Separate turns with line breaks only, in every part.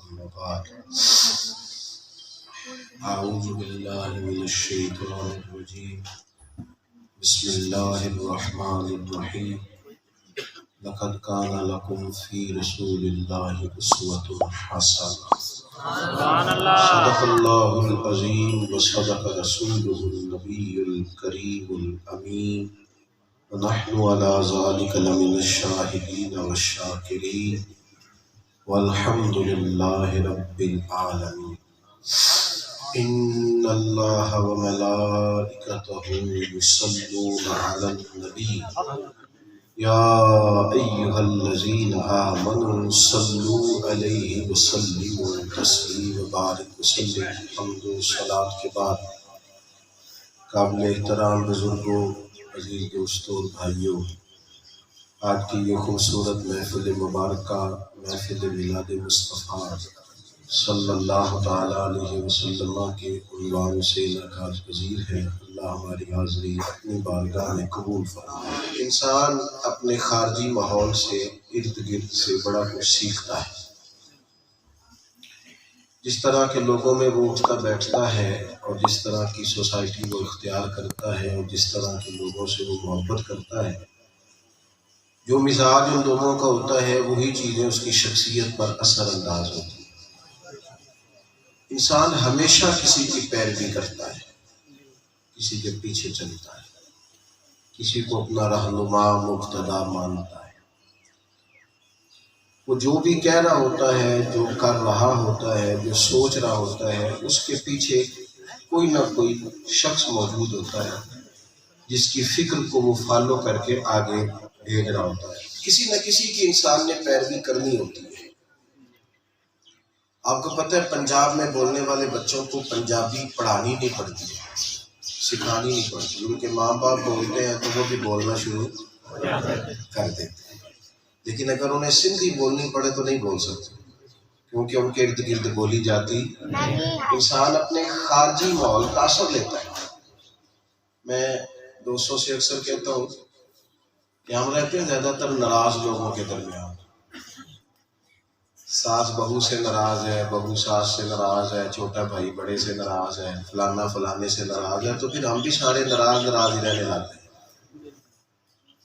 أما بعد أعوذ بالله من الشيطان الرجيم بسم الله الرحمن الرحيم لقد كان لكم في رسول الله أسوة حسنة صدق الله العظيم وصدق رسوله النبي الكريم الأمين ونحن على ذلك لمن الشاهدين والشاكرين والحمد لله رب العالمين إن الله وملائكته يصلون على النبي يا أيها الذين آمنوا صلوا عليه وسلموا تسليما بارك وسلم حمد و صلاة کے بعد قابل احترام بزرگوں، عزیز دوستوں اور بھائیوں، آج کی یہ خوبصورت محفل مبارکہ محفل میلاد مصطفیٰ صلی اللہ تعالیٰ علیہ وسلم کے عنوان سے انعقاد پذیر ہے۔ اللہ ہماری حاضری اپنی بارگاہ میں قبول فرمائے۔ انسان اپنے خارجی ماحول سے ارد گرد سے بڑا کچھ سیکھتا ہے۔ جس طرح کے لوگوں میں وہ اٹھتا بیٹھتا ہے اور جس طرح کی سوسائٹی وہ اختیار کرتا ہے اور جس طرح کے لوگوں سے وہ محبت کرتا ہے، جو مزاج ان لوگوں کا ہوتا ہے وہی چیزیں اس کی شخصیت پر اثر انداز ہوتی ہیں۔ انسان ہمیشہ کسی کی پیروی کرتا ہے، کسی کے پیچھے چلتا ہے، کسی کو اپنا رہنما مقتدا مانتا ہے۔ وہ جو بھی کہہ رہا ہوتا ہے، جو کر رہا ہوتا ہے، جو سوچ رہا ہوتا ہے، اس کے پیچھے کوئی نہ کوئی شخص موجود ہوتا ہے جس کی فکر کو وہ فالو کر کے آگے بھیج رہا ہوتا ہے۔ کسی نہ کسی کی انسان نے پیروی کرنی ہوتی ہے۔ آپ کو پتہ ہے پنجاب میں بولنے والے بچوں کو پنجابی پڑھانی نہیں پڑتی ہے، سکھانی نہیں پڑتی۔ ان کے ماں باپ بولتے ہیں تو وہ بھی بولنا شروع کر دیتے ہیں، لیکن اگر انہیں سندھی بولنی پڑے تو نہیں بول سکتے، کیونکہ ان کے ارد گرد بولی جاتی۔ انسان اپنے خارجی ماحول کا اثر لیتا ہے۔ میں دوستوں سے اکثر کہتا ہوں کہ ہم رہتے ہیں زیادہ تر ناراض لوگوں کے درمیان۔ ساس بہو سے ناراض ہے، بہو ساس سے ناراض ہے، چھوٹا بھائی بڑے سے ناراض ہے، فلانا فلانے سے ناراض ہے، تو پھر ہم بھی سارے ناراض ہی رہنے لگتے ہیں۔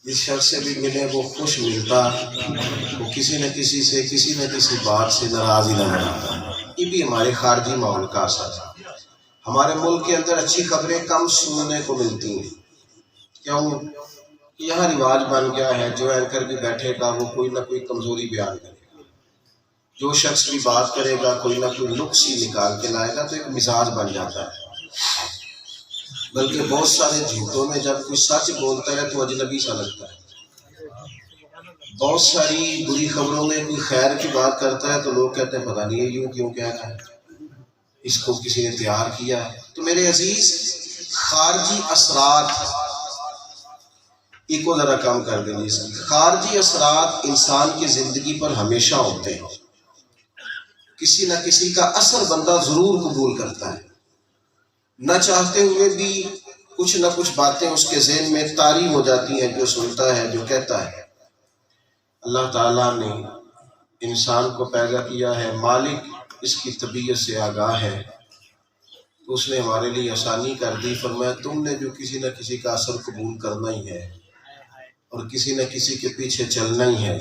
جس شخص سے بھی ملے وہ خوش ملتا، وہ کسی نہ کسی سے کسی نہ کسی بات سے ناراض ہی نظر آتا۔ یہ بھی ہمارے خارجی ماحول کا اثر ہے۔ ہمارے ملک کے اندر اچھی خبریں کم سننے کو ملتی ہیں، کیوں؟ یہاں رواج بن گیا ہے جو اینکر بھی بیٹھے گا وہ کوئی نہ کوئی کمزوری بیان کرے گا، جو شخص بھی بات کرے گا کوئی نہ کوئی نقص ہی نکال کے لائے گا، تو ایک مزاج بن جاتا ہے۔ بلکہ بہت سارے جھوٹوں میں جب کوئی سچ بولتا ہے تو اجنبی سا لگتا ہے۔ بہت ساری بری خبروں میں کوئی خیر کی بات کرتا ہے تو لوگ کہتے ہیں پتہ نہیں یوں کیوں کہہ رہا ہے، اس کو کسی نے تیار کیا ہے۔ تو میرے عزیز، خارجی اثرات کو ذرا کم کر دیں۔ خارجی اثرات انسان کی زندگی پر ہمیشہ ہوتے ہیں۔ کسی نہ کسی کا اثر بندہ ضرور قبول کرتا ہے، نہ چاہتے ہوئے بھی کچھ نہ کچھ باتیں اس کے ذہن میں طاری ہو جاتی ہیں، جو سنتا ہے جو کہتا ہے۔ اللہ تعالیٰ نے انسان کو پیدا کیا ہے، مالک اس کی طبیعت سے آگاہ ہے، تو اس نے ہمارے لیے آسانی کر دی۔ فرمایا تم نے جو کسی نہ کسی کا اثر قبول کرنا ہی ہے اور کسی نہ کسی کے پیچھے چلنا ہی ہے،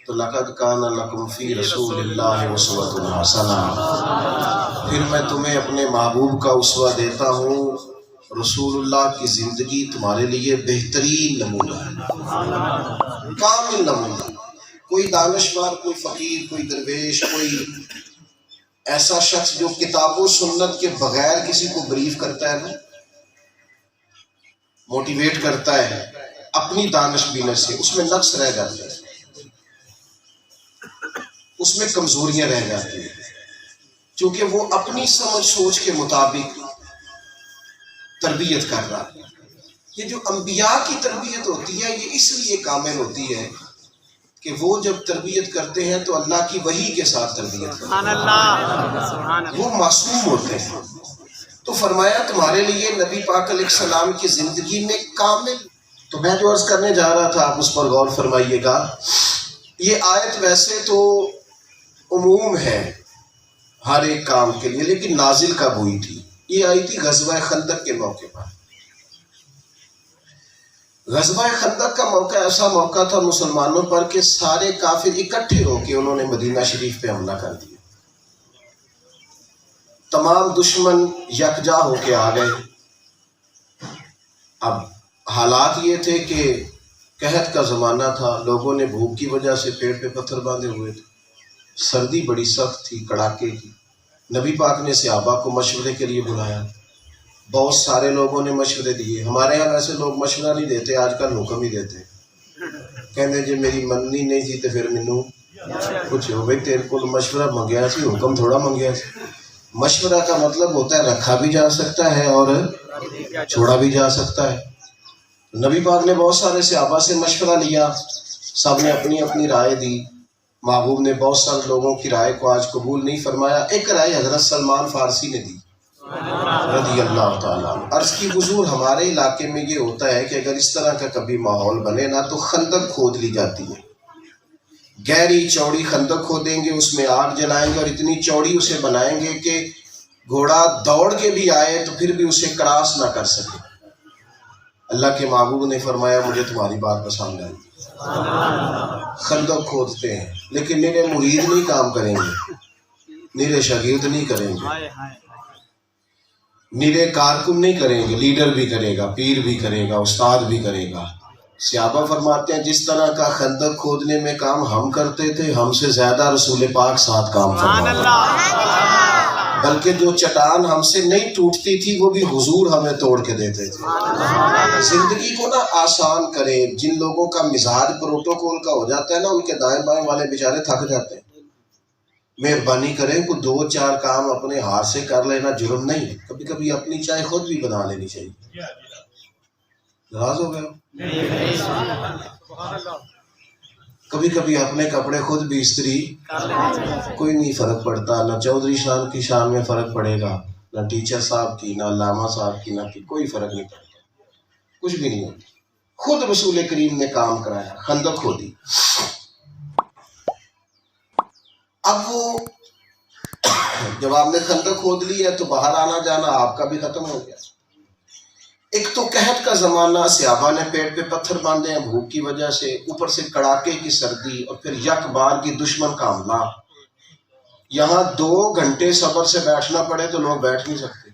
تو لقد کان لکم فی رسول اللہ اسوۃ حسنہ، پھر میں تمہیں اپنے محبوب کا اسوہ دیتا ہوں۔ رسول اللہ کی زندگی تمہارے لیے بہترین نمونہ ہے، کامل نمونہ۔ کوئی دانشور، کوئی فقیر، کوئی درویش، کوئی ایسا شخص جو کتاب و سنت کے بغیر کسی کو بریف کرتا ہے نا، موٹیویٹ کرتا ہے اپنی دانش بینش سے، اس میں نقص رہ جاتے ہیں، اس میں کمزوریاں رہ جاتی ہیں، کیونکہ وہ اپنی سمجھ سوچ کے مطابق تربیت کر رہا ہے۔ یہ جو انبیاء کی تربیت ہوتی ہے یہ اس لیے کامل ہوتی ہے کہ وہ جب تربیت کرتے ہیں تو اللہ کی وحی کے ساتھ تربیت کرتے ہیں، وہ معصوم ہوتے ہیں۔ تو فرمایا تمہارے لیے نبی پاک علیہ السلام کی زندگی میں کامل۔ تو میں جو عرض کرنے جا رہا تھا آپ اس پر غور فرمائیے گا۔ یہ آیت ویسے تو عموم ہے، ہر ایک کام کے لیے، لیکن نازل کب ہوئی تھی؟ یہ آئی تھی غزوہ خندق کے موقع پر۔ غزوہ خندق کا موقع ایسا موقع تھا مسلمانوں پر کہ سارے کافر اکٹھے ہو کے انہوں نے مدینہ شریف پہ حملہ کر دیا۔ تمام دشمن یکجا ہو کے آ گئے۔ اب حالات یہ تھے کہ قحط کا زمانہ تھا، لوگوں نے بھوک کی وجہ سے پیٹ پہ پتھر باندھے ہوئے تھے، سردی بڑی سخت تھی، کڑاکے کی۔ نبی پاک نے صحابہ کو مشورے کے لیے بلایا، بہت سارے لوگوں نے مشورے دیے۔ ہمارے یہاں ویسے لوگ مشورہ نہیں دیتے، آج کل حکم ہی دیتے، کہنے جی میری مننی نہیں تھی تو پھر مینوں کچھ ہو بھائی، تیرے کو مشورہ منگیا سی، حکم تھوڑا منگیا سی۔ مشورہ کا مطلب ہوتا ہے رکھا بھی جا سکتا ہے اور چھوڑا بھی جا سکتا ہے۔ نبی پاک نے بہت سارے صحابہ سے مشورہ لیا، سب نے اپنی اپنی رائے دی۔ محبوب نے بہت سارے لوگوں کی رائے کو آج قبول نہیں فرمایا۔ ایک رائے حضرت سلمان فارسی نے دی رضی اللہ تعالیٰ عنہ۔ عرض کی حضور ہمارے علاقے میں یہ ہوتا ہے کہ اگر اس طرح کا کبھی ماحول بنے نا تو خندق کھود لی جاتی ہے، گہری چوڑی خندق کھودیں گے، اس میں آگ جلائیں گے اور اتنی چوڑی اسے بنائیں گے کہ گھوڑا دوڑ کے بھی آئے تو پھر بھی اسے کراس نہ کر سکے۔ اللہ کے محبوب نے فرمایا مجھے تمہاری بات پسند آئی۔ خندق کھودتے ہیں لیکن میرے مرید نہیں کام کریں گے، میرے شاگرد نہیں کریں گے، میرے کارکن نہیں کریں گے، لیڈر بھی کرے گا، پیر بھی کرے گا، استاد بھی کرے گا۔ صحابہ فرماتے ہیں جس طرح کا خندق کھودنے میں کام ہم کرتے تھے، ہم سے زیادہ رسول پاک ساتھ کام فرماتے، بلکہ جو چٹان ہم سے نہیں ٹوٹتی تھی وہ بھی حضور ہمیں توڑ کے دیتے تھے۔ زندگی کو نا آسان کرے۔ جن لوگوں کا مزاج پروٹوکول کا ہو جاتا ہے نا، ان کے دائیں بائیں والے بیچارے تھک جاتے ہیں۔ مہربانی کریں کوئی دو چار کام اپنے ہاتھ سے کر لینا جرم نہیں ہے، کبھی کبھی اپنی چائے خود بھی بنا لینی چاہیے۔ ناراض ہو گئے ہو؟ کبھی کبھی اپنے کپڑے خود بھی استری، کوئی نہیں فرق پڑتا، نہ چودھری شان کی شان میں فرق پڑے گا، نہ ٹیچر صاحب کی، نہ علامہ صاحب کی، نہ کی، کوئی فرق نہیں پڑتا، کچھ بھی نہیں ہوتا۔ خود رسول کریم نے کام کرایا، خندق کھودی۔ اب وہ جب آپ نے خندق کھود لی ہے تو باہر آنا جانا آپ کا بھی ختم ہو گیا۔ ایک تو قحط کا زمانہ، صحابہ نے پیٹ پہ پتھر باندھے ہیں بھوک کی وجہ سے، اوپر سے کڑاکے کی سردی، اور پھر یک بار کی دشمن کا حملہ۔ یہاں 2 گھنٹے صبر سے بیٹھنا پڑے تو لوگ بیٹھ نہیں سکتے،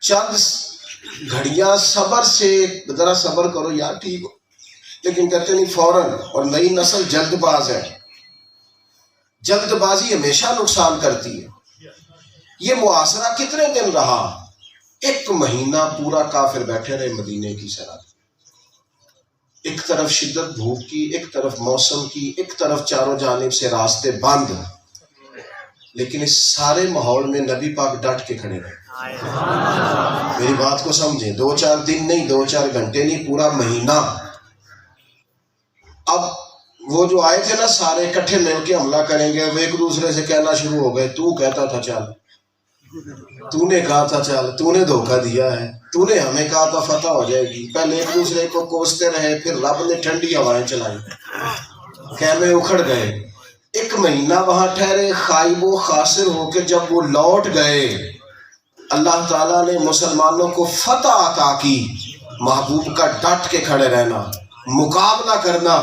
چند گھڑیاں صبر سے، ذرا صبر کرو یار ٹھیک ہو، لیکن کہتے نہیں فوراً۔ اور نئی نسل جلد باز ہے، جلد بازی ہمیشہ نقصان کرتی ہے۔ یہ معاشرہ کتنے دن رہا؟ 1 مہینہ پورا کافر بیٹھے رہے مدینے کی سرحد، ایک طرف شدت بھوک کی، ایک طرف موسم کی، ایک طرف چاروں جانب سے راستے بند، لیکن اس سارے ماحول میں نبی پاک ڈٹ کے کھڑے رہے۔ میری بات کو سمجھیں، 2-4 دن نہیں، 2-4 گھنٹے نہیں، پورا مہینہ۔ اب وہ جو آئے تھے نا سارے اکٹھے مل کے حملہ کریں گے، وہ ایک دوسرے سے کہنا شروع ہو گئے، تو کہتا تھا چل، تو نے کہا تھا چل، تو نے دھوکہ دیا ہے، تو نے ہمیں کہا تھا فتح ہو جائے گی۔ پہلے ایک دوسرے کو کوستے رہے، پھر رب نے ٹھنڈی ہوائیں چلائی، خیمے اکھڑ گئے۔ 1 مہینہ وہاں ٹھہرے، خائب و خاسر ہو کے جب وہ لوٹ گئے، اللہ تعالیٰ نے مسلمانوں کو فتح عطا کی۔ محبوب کا ڈٹ کے کھڑے رہنا، مقابلہ کرنا۔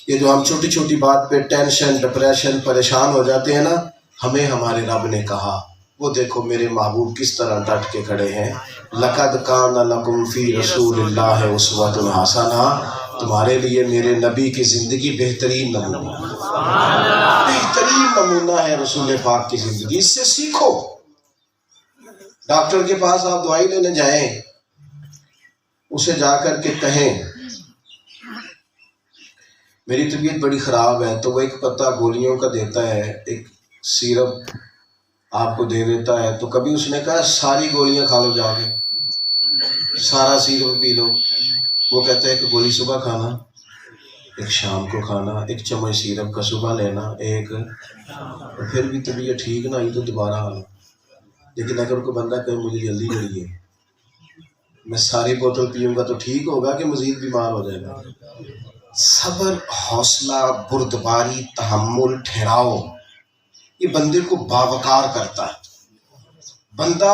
یہ جو ہم چھوٹی چھوٹی بات پہ ٹینشن، ڈپریشن، پریشان ہو جاتے ہیں نا، ہمیں ہمارے رب نے کہا، وہ دیکھو میرے محبوب کس طرح ڈٹ کے کھڑے ہیں۔ لَقَدْ كَانَ لَكُمْ فِي رَسُولِ اللَّهِ أُسْوَةٌ حَسَنَةٌ، تمہارے لیے میرے نبی کی زندگی بہترین نمونہ، بہترین نمونہ ہے رسول پاک کی زندگی، اس سے سیکھو۔ ڈاکٹر کے پاس آپ دوائی لینے جائیں، اسے جا کر کے کہیں میری طبیعت بڑی خراب ہے، تو وہ ایک پتہ گولیوں کا دیتا ہے، ایک سیرپ آپ کو دے دیتا ہے، تو کبھی اس نے کہا ساری گولیاں کھا لو، جا کے سارا سیرپ پی لو؟ وہ کہتا ہے ایک گولی صبح کھانا، ایک شام کو کھانا، 1 چمچ سیرپ کا صبح لینا، ایک، اور پھر بھی طبیعت ٹھیک نہ ہوئی تو دوبارہ آنا۔ لیکن اگر کوئی بندہ کہے مجھے جلدی کریے، میں ساری بوتل پیوں گا تو ٹھیک ہوگا کہ مزید بیمار ہو جائے گا؟ صبر، حوصلہ، بردباری، تحمل، ٹھہراؤ، یہ بندے کو باوقار کرتا ہے۔ بندہ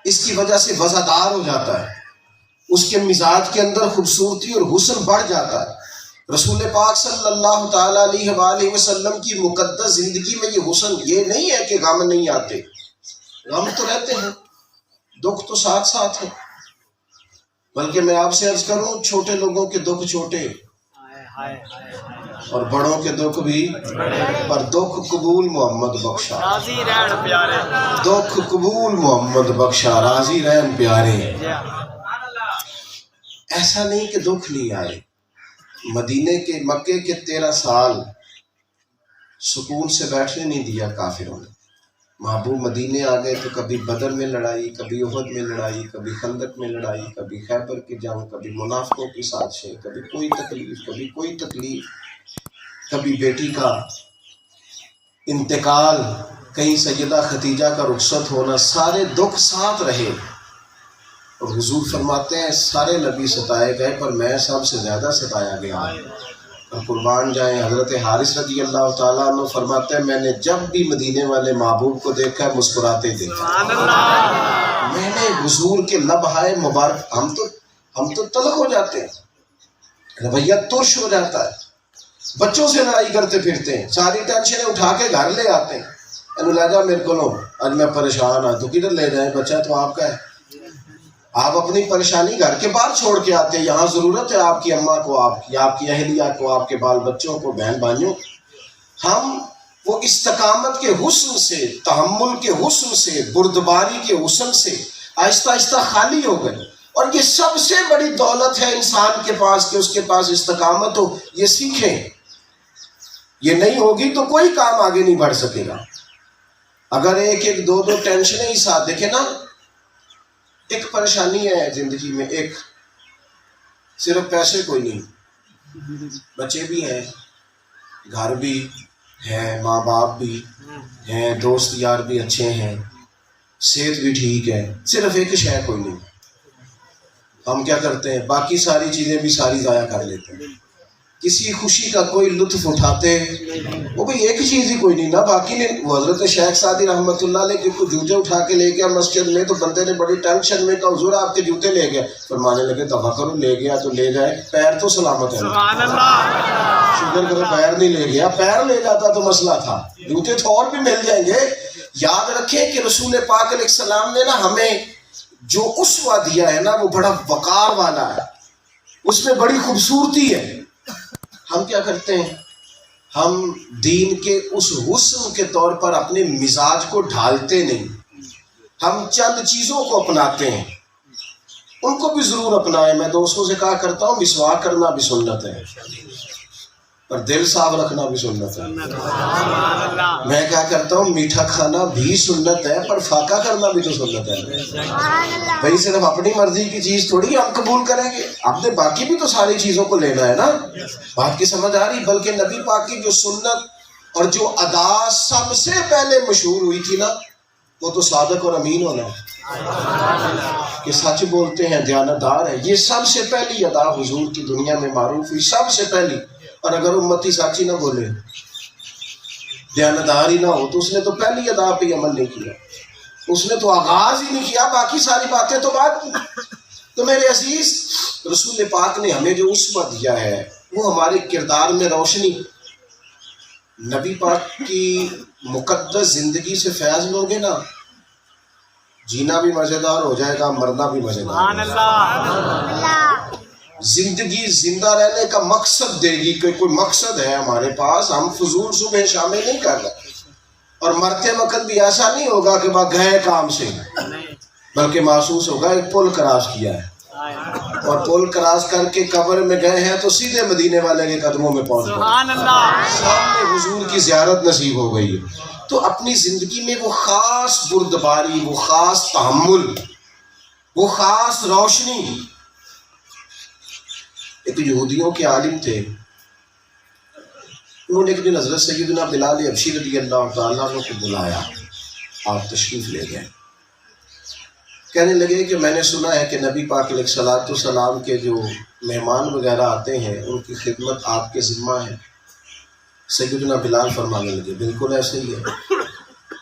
اس کی وجہ سے وزادار ہو جاتا ہے، اس کے مزاج کے اندر خوبصورتی اور حسن بڑھ جاتا ہے۔ رسول پاک صلی اللہ تعالیٰ علیہ وآلہ وسلم کی مقدس زندگی میں یہ حسن یہ نہیں ہے کہ غم نہیں آتے، غم تو رہتے ہیں، دکھ تو ساتھ ساتھ ہے، بلکہ میں آپ سے عرض کروں چھوٹے لوگوں کے دکھ چھوٹے اور بڑوں کے دکھ بھی، پر دکھ قبول محمد بخشا، دکھ قبول محمد بخشا، راضی رہن پیارے۔ ایسا نہیں کہ دکھ نہیں آئے، مدینے کے مکے کے 13 سال سکون سے بیٹھنے نہیں دیا کافروں نے۔ محبوب مدینے آ گئے تو کبھی بدر میں لڑائی، کبھی احد میں لڑائی، کبھی خندق میں لڑائی، کبھی خیبر کی جنگ، کبھی منافقوں کی سازشیں، کبھی کوئی تکلیف، کبھی کوئی تکلیف، کبھی بیٹی کا انتقال، کہیں سیدہ خدیجہ کا رخصت ہونا، سارے دکھ ساتھ رہے۔ اور حضور فرماتے ہیں سارے نبی ستائے گئے پر میں سب سے زیادہ ستایا گیا۔ اور قربان جائیں حضرت حارث رضی اللہ تعالیٰ عنہ فرماتے ہیں میں نے جب بھی مدینے والے محبوب کو دیکھا مسکراتے دیکھا، میں نے حضور کے لبہائے مبارک، ہم تو تلخ ہو جاتے ہیں، رویہ ترش ہو جاتا ہے، بچوں سے لڑائی کرتے پھرتے ہیں، ساری ٹینشنیں اٹھا کے گھر لے آتے ہیں، انہوں لے جا میرے کو لو آج میں پریشان ہوں، تو کدھر لے جائیں، بچہ تو آپ کا ہے، آپ اپنی پریشانی گھر کے باہر چھوڑ کے آتے ہیں، یہاں ضرورت ہے آپ کی اماں کو، آپ کی اہلیہ کو، آپ کے بال بچوں کو، بہن بھائیوں۔ ہم وہ استقامت کے حسن سے، تحمل کے حسن سے، بردباری کے حسن سے آہستہ آہستہ خالی ہو گئے، اور یہ سب سے بڑی دولت ہے انسان کے پاس کہ اس کے پاس استقامت ہو۔ یہ سیکھیں، یہ نہیں ہوگی تو کوئی کام آگے نہیں بڑھ سکے گا۔ اگر ایک دو ٹینشنیں ہی ساتھ دیکھیں نا، ایک پریشانی ہے زندگی میں، ایک صرف پیسے کوئی نہیں، بچے بھی ہیں، گھر بھی ہیں، ماں باپ بھی ہیں، دوست یار بھی اچھے ہیں، صحت بھی ٹھیک ہے، صرف ایک شے کوئی نہیں۔ ہم کیا کرتے ہیں؟ باقی ساری چیزیں بھی ساری ضائع کر لیتے ہیں، کسی خوشی کا کوئی لطف اٹھاتے وہ بھی ایک چیز ہی کوئی نہیں نا، باقی نے۔ وہ حضرت شیخ سعدی رحمۃ اللہ علیہ کے جوتے اٹھا کے لے گیا مسجد میں، تو بندے نے بڑی ٹینشن میں کہا حضور آپ کے جوتے لے گیا، فرمانے لگے دفع کرو، لے گیا تو لے جائے، پیر تو سلامت ہے، شکر کرو پیر نہیں لے گیا، پیر لے جاتا تو مسئلہ تھا، جوتے تو اور بھی مل جائیں گے۔ یاد رکھیں کہ رسول پاک علیہ السلام نے نا ہمیں جو اسوہ دیا ہے نا وہ بڑا وقار والا ہے، اس میں بڑی خوبصورتی ہے۔ ہم کیا کرتے ہیں؟ ہم دین کے اس حسن کے طور پر اپنے مزاج کو ڈھالتے نہیں، ہم چند چیزوں کو اپناتے ہیں، ان کو بھی ضرور اپنائیں۔ میں دوستوں سے کہا کرتا ہوں مسواک کرنا بھی سنت ہے، پر دل صاف رکھنا بھی سنت ہے۔ میں کیا کرتا ہوں میٹھا کھانا بھی سنت ہے، پر فاقہ کرنا بھی تو سنت ہے۔ بھائی صرف اپنی مرضی کی چیز تھوڑی ہم قبول کریں گے، آپ نے باقی بھی تو ساری چیزوں کو لینا ہے نا۔ بات کی سمجھ آ رہی؟ بلکہ نبی پاک کی جو سنت اور جو ادا سب سے پہلے مشہور ہوئی تھی نا، وہ تو صادق اور امین ہونا ہے، کہ سچ بولتے ہیں، دیانتدار ہے، یہ سب سے پہلی ادا حضور کی دنیا میں معروف ہوئی، سب سے پہلی۔ اور اگر امتی سچی نہ بولے، دیانتدار ہی نہ ہو، تو اس نے تو پہلی ادا پہ عمل نہیں کیا، اس نے تو آغاز ہی نہیں کیا، باقی ساری باتیں تو بعد کی۔ تو میرے عزیز، رسول پاک نے ہمیں جو اسوہ دیا ہے وہ ہمارے کردار میں روشنی، نبی پاک کی مقدس زندگی سے فیض لوگے نا، جینا بھی مزیدار ہو جائے گا، مرنا بھی مزیدار ہو جائے گا۔ زندگی زندہ رہنے کا مقصد دے گی، کہ کوئی مقصد ہے ہمارے پاس، ہم فضول صبح شامل نہیں کر رہے، اور مرتے وقت بھی ایسا نہیں ہوگا کہ وہ گئے کام سے، بلکہ محسوس ہوگا ایک پل کراس کیا ہے، اور پل کراس کر کے قبر میں گئے ہیں تو سیدھے مدینے والے کے قدموں میں پہنچ گئے، سامنے حضور کی زیارت نصیب ہو گئی ہے۔ تو اپنی زندگی میں وہ خاص بردباری، وہ خاص تحمل، وہ خاص روشنی۔ ایک یہودیوں کے عالم تھے، انہوں نے ایک دن حضرت سیدنا بلال حبشی رضی اللہ تعالیٰ عنہ کو بلایا، آپ تشریف لے گئے، کہنے لگے کہ میں نے سنا ہے کہ نبی پاک علیہ الصلوۃ والسلام کے جو مہمان وغیرہ آتے ہیں ان کی خدمت آپ کے ذمہ ہے۔ سیدنا بلال فرمانے لگے بالکل ایسے ہی ہے۔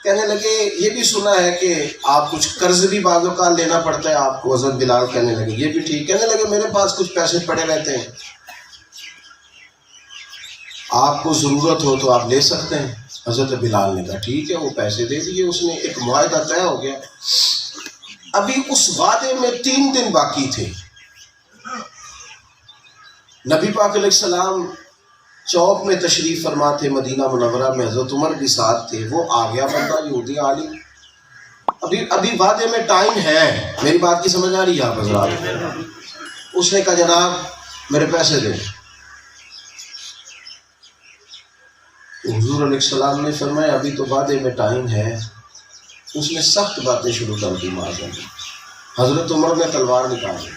کہنے لگے یہ بھی سنا ہے کہ آپ کچھ قرض بھی بعض اوقات لینا پڑتا ہے آپ کو۔ حضرت بلال کہنے لگے یہ بھی ٹھیک۔ کہنے لگے میرے پاس کچھ پیسے پڑے رہتے ہیں، آپ کو ضرورت ہو تو آپ لے سکتے ہیں۔ حضرت بلال نے کہا ٹھیک ہے، وہ پیسے دے دیے۔ اس نے ایک معاہدہ طے ہو گیا۔ ابھی اس وعدے میں 3 دن باقی تھے۔ نبی پاک علیہ السلام چوک میں تشریف فرما تھے مدینہ منورہ میں، حضرت عمر بھی ساتھ تھے۔ وہ آ گیا بندہ یہودی عالم، ابھی وعدے میں ٹائم ہے، میری بات کی سمجھ آ رہی ہے آپ حضرات؟ اس نے کہا جناب میرے پیسے دیں۔ حضور علیہ السلام نے فرمایا ابھی تو وعدے میں ٹائم ہے۔ اس نے سخت باتیں شروع کر دی معاذ اللہ۔ حضرت عمر نے تلوار نکالی،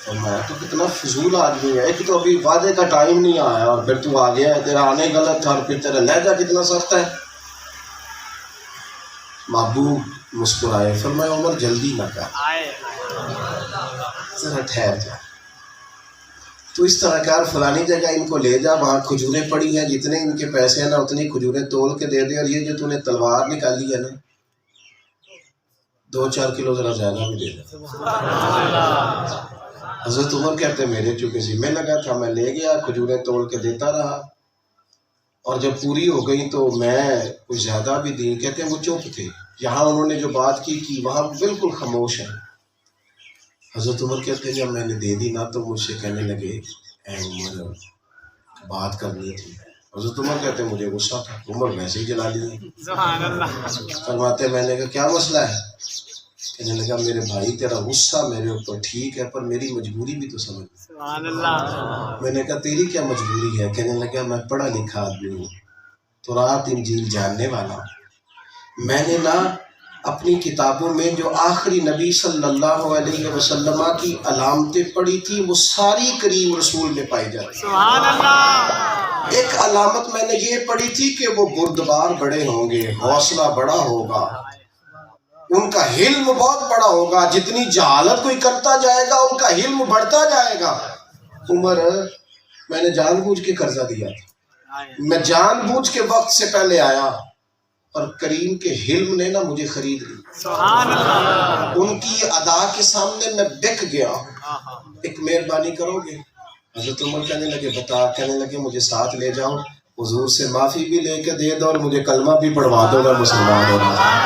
فرمایا تو کتنا فضول آدمی ہے، ایک تو ابھی وعدے کا ٹائم نہیں آیا اور پھر تو آ گیا ہے، تیرا آنے غلط تھا اور پھر تیرا لہجہ کتنا سخت ہے۔ محبوب مسکرائے، فرمایا عمر جلدی نہ کر، ذرا ٹھہر جا، تو اس طرح کر فلانی جگہ ان کو لے جا، وہاں کھجوریں پڑی ہیں، جتنے ان کے پیسے ہیں نا اتنی کھجوریں تول کے دے دے، اور یہ جو تو نے تلوار نکالی ہے نا 2-4 کلو ذرا زیادہ بھی دے دے۔ حضرت عمر کہتے ہیں میرے چونکہ ذمہ لگا تھا، میں لے گیا، کھجوریں توڑ کے دیتا رہا، اور جب پوری ہو گئی تو میں کچھ زیادہ بھی دی۔ کہتے ہیں وہ چپ تھے، یہاں انہوں نے جو بات کی وہاں بالکل خاموش ہے۔ حضرت عمر کہتے ہیں جب میں نے دے دی نا تو مجھ سے کہنے لگے اے عمر بات کرنی تھی۔ حضرت عمر کہتے ہیں مجھے غصہ تھا، عمر ویسے ہی جلا لیے۔ فرماتے میں نے کہا کیا مسئلہ ہے؟ کہنے لگا میرے بھائی تیرا غصہ میرے اوپر ٹھیک ہے پر میری مجبوری بھی تو سمجھ۔ میں نے کہا تیری کیا مجبوری ہے؟ کہنے لگا میں پڑھا لکھا آدمی ہوں، تورات انجیل جاننے والا ہوں، میں نے نا اپنی کتابوں میں جو آخری نبی صلی اللہ علیہ وسلم کی علامتیں پڑھی تھی وہ ساری کریم رسول میں پائی جاتی۔
سبحان اللہ۔
ایک علامت میں نے یہ پڑھی تھی کہ وہ بردبار بڑے ہوں گے، حوصلہ بڑا ہوگا، ان کا حلم بہت بڑا ہوگا، جتنی جہالت کوئی کرتا جائے گا ان کا حلم بڑھتا جائے گا۔ عمر میں نے جان بوجھ کے قرضہ دیا تھا، میں جان بوجھ کے وقت سے پہلے آیا اور کریم کے حلم نے نا مجھے خرید لی۔
سبحان اللہ۔
ان کی ادا کے سامنے میں بک گیا، ایک مہربانی کرو گے؟ حضرت عمر کہنے لگے بتا، کہنے لگے مجھے ساتھ لے جاؤ، حضور سے معافی بھی لے کے دے دو اور مجھے کلمہ بھی پڑھوا دو، میں مسلمان ہو رہا ہوں۔